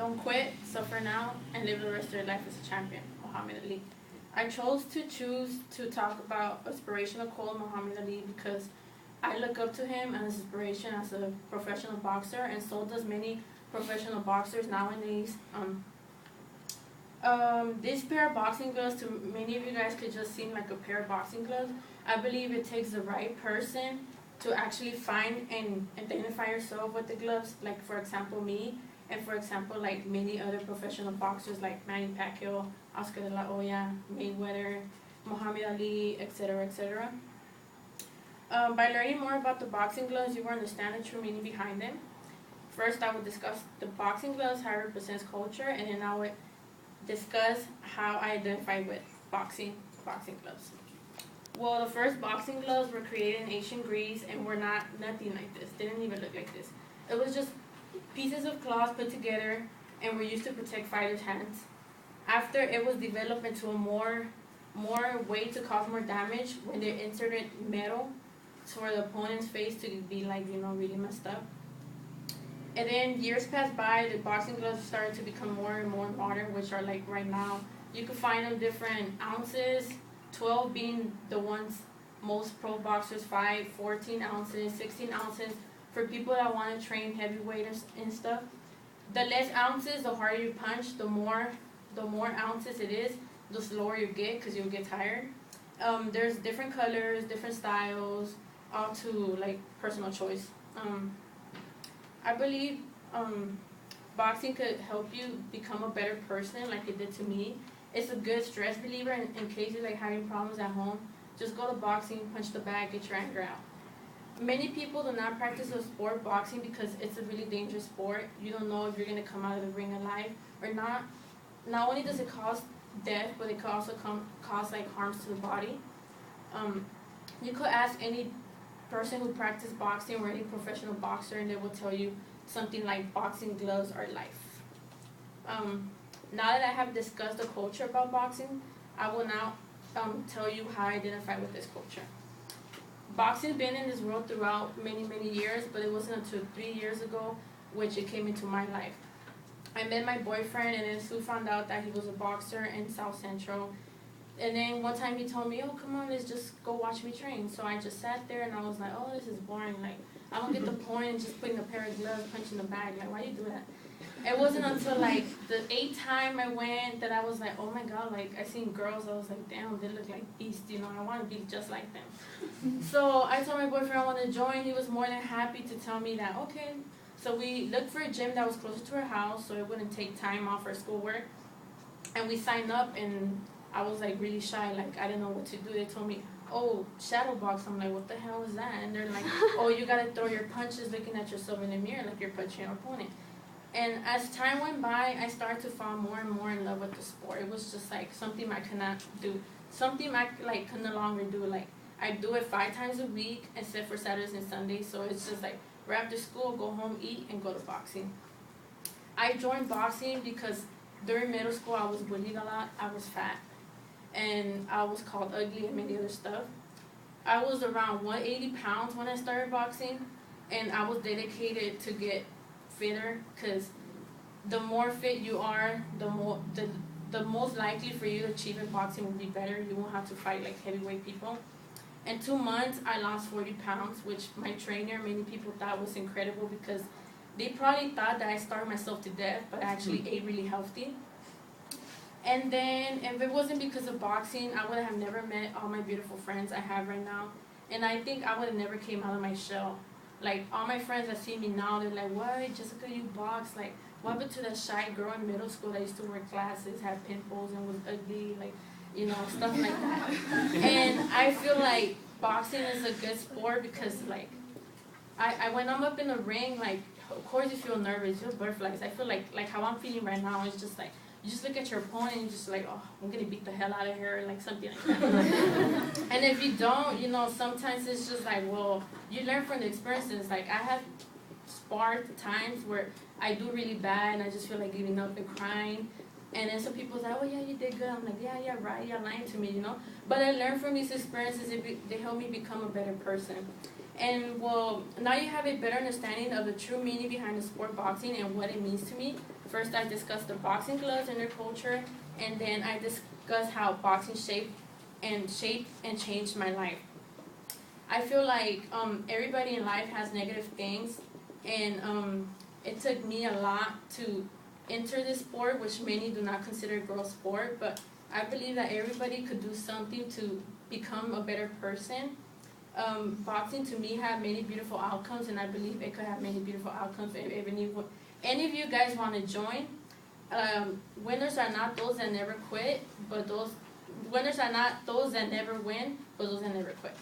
Don't quit, suffer now, and live the rest of your life as a champion, Muhammad Ali. I chose to choose to talk about aspirational quote Muhammad Ali because I look up to him as inspiration as a professional boxer, and so does many professional boxers nowadays. This pair of boxing gloves, to many of you guys, could just seem like a pair of boxing gloves. I believe it takes the right person to actually find and identify yourself with the gloves. Like, for example, me, and for example, like many other professional boxers like Manny Pacquiao, Oscar de la Hoya, Mayweather, Muhammad Ali, etc., etc. By learning more about the boxing gloves, you will understand the true meaning behind them. First, I will discuss the boxing gloves, how it represents culture, and then I will discuss how I identify with boxing gloves. Well, the first boxing gloves were created in ancient Greece and were nothing like this. They didn't even look like this. It was just pieces of cloth put together and were used to protect fighters' hands. After it was developed into a more way to cause more damage when they inserted metal for the opponent's face to be like, really messed up. And then years passed by, the boxing gloves started to become more and more modern, which are like right now. You can find them different ounces, 12 being the ones most pro boxers fight, 14 ounces, 16 ounces for people that want to train heavyweight and stuff. The less ounces, the harder you punch, the more ounces it is, the slower you get because you'll get tired. There's different colors, different styles, all to like personal choice. I believe boxing could help you become a better person like it did to me. It's a good stress reliever in cases like having problems at home. Just go to boxing, punch the bag, get your anger out. Many people do not practice the sport boxing because it's a really dangerous sport. You don't know if you're going to come out of the ring alive or not. Not only does it cause death, but it could also cause like harms to the body. You could ask any person who practices boxing or any professional boxer, and they will tell you something like boxing gloves are life. Now that I have discussed the culture about boxing, I will now tell you how I identify with this culture. Boxing's been in this world throughout many years, but it wasn't until 3 years ago which it came into my life. I met my boyfriend, and then Sue found out that he was a boxer in South Central. And then one time he told me, oh, come on, let's just go watch me train. So I just sat there and I was like, oh, this is boring. Like, I don't get the point in just putting a pair of gloves, punching the bag. Like, why do you do that? It wasn't until like the 8th time I went that I was like, oh my God, like I seen girls, I was like, damn, they look like beasts, I want to be just like them. So I told my boyfriend I wanted to join. He was more than happy to tell me that, okay. So we looked for a gym that was closer to our house so it wouldn't take time off our schoolwork. And we signed up, and I was like really shy, like I didn't know what to do. They told me, oh, shadow box. I'm like, what the hell is that? And they're like, oh, you gotta throw your punches looking at yourself in the mirror like you're punching your opponent. And as time went by, I started to fall more and more in love with the sport. It was just like something I could not do, something I like could no longer do. Like I do it 5 times a week except for Saturdays and Sundays. So it's just like right after school, go home, eat, and go to boxing. I joined boxing because during middle school I was bullied a lot. I was fat, and I was called ugly and many other stuff. I was around 180 pounds when I started boxing, and I was dedicated to get fitter, because the more fit you are, the most likely for you to achieve in boxing will be better. You won't have to fight like heavyweight people. In 2 months, I lost 40 pounds, which my trainer, many people thought was incredible because they probably thought that I starved myself to death, but I actually ate really healthy. And then, if it wasn't because of boxing, I would have never met all my beautiful friends I have right now. And I think I would have never came out of my shell. Like, all my friends that see me now, they're like, what, Jessica, you box? Like, what happened to that shy girl in middle school that used to wear glasses, have pimples, and was ugly? Like, stuff like that. And I feel like boxing is a good sport because, like, when I'm up in the ring, like, of course you feel nervous, you feel butterflies. I feel like how I'm feeling right now is just like, you just look at your opponent and you're just like, oh, I'm going to beat the hell out of her, like something like that. And if you don't, sometimes it's just like, well, you learn from the experiences. Like, I have sparred times where I do really bad and I just feel like giving up and crying. And then some people say, oh, yeah, you did good. I'm like, yeah, right, you're lying to me, But I learned from these experiences. They help me become a better person. And well, now you have a better understanding of the true meaning behind the sport boxing and what it means to me. First, I discussed the boxing gloves and their culture, and then I discussed how boxing shaped and changed my life. I feel like everybody in life has negative things, and it took me a lot to enter this sport, which many do not consider a girl sport, but I believe that everybody could do something to become a better person. Boxing to me had many beautiful outcomes, and I believe it could have many beautiful outcomes if any of you guys want to join. Winners are not those that never quit, but winners are not those that never win, but those that never quit.